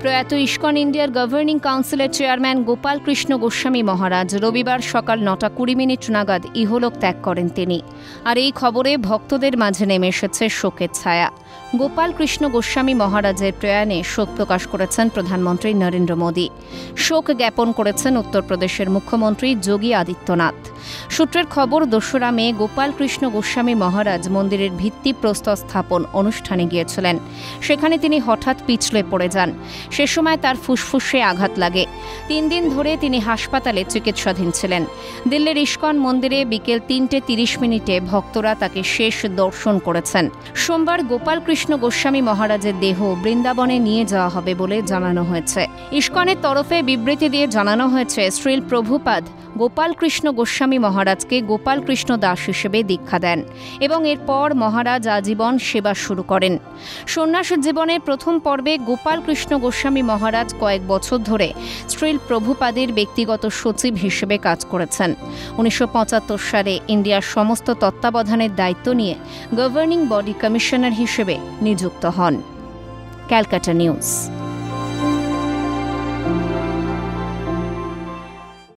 প্রয়াত ইস্কন ইন্ডিয়ার গভর্নিং কাউন্সিলের চেয়ারম্যান গোপাল কৃষ্ণ গোস্বামী মহারাজ রবিবার সকাল 9:20 নাগাদ ইহলোক ত্যাগ করেন তিনি। আর এই খবরে ভক্তদের মাঝে নেমে এসেছে শোকের ছায়া। গোপাল কৃষ্ণ গোস্বামী মহারাজের প্রয়াণে শোক প্রকাশ করেছেন প্রধানমন্ত্রী নরেন্দ্র মোদী। শোক জ্ঞাপন করেছেন উত্তরপ্রদেশের মুখ্যমন্ত্রী যোগী আদিত্যনাথ। সূত্রের খবর, 2রা মে গোপাল কৃষ্ণ গোস্বামী মহারাজ মন্দিরের ভিত্তিপ্রস্তর স্থাপন অনুষ্ঠানে গিয়েছিলেন। সেখানে তিনি হঠাৎ পিছলে পড়ে যান। সে সময় তার ফুসফুসে আঘাত লাগে। 3 দিন ধরে তিনি হাসপাতালে চিকিৎসাধীন ছিলেন। দিল্লির ইস্কন মন্দিরে বিকেল 3:30 ভক্তরা তাকে শেষ দর্শন করেছেন। সোমবার গোপাল কৃষ্ণ গোস্বামী মহারাজের দেহ বৃন্দাবনে নিয়ে যাওয়া হবে বলে জানানো হয়েছে। ইস্কনের তরফে বিবৃতি দিয়ে জানানো হয়েছে, শ্রীল প্রভুপাদ গোপাল কৃষ্ণ গোস্বামী মহারাজকে গোপাল কৃষ্ণ দাস হিসেবে দীক্ষা দেন এবং এরপর মহারাজ আজীবন সেবা শুরু করেন। সন্ন্যাস জীবনের প্রথম পর্বে গোপাল কৃষ্ণ গোস্বামী মহারাজ কয়েক বছর ধরে শ্রীল প্রভুপাদের ব্যক্তিগত সচিব হিসেবে কাজ করেছেন। 1975 সালে ইন্ডিয়ার সমস্ত তত্ত্বাবধানের দায়িত্ব নিয়ে গভর্নিং বডি কমিশনার হিসেবে নিযুক্ত হন। ক্যালকাটা নিউজ।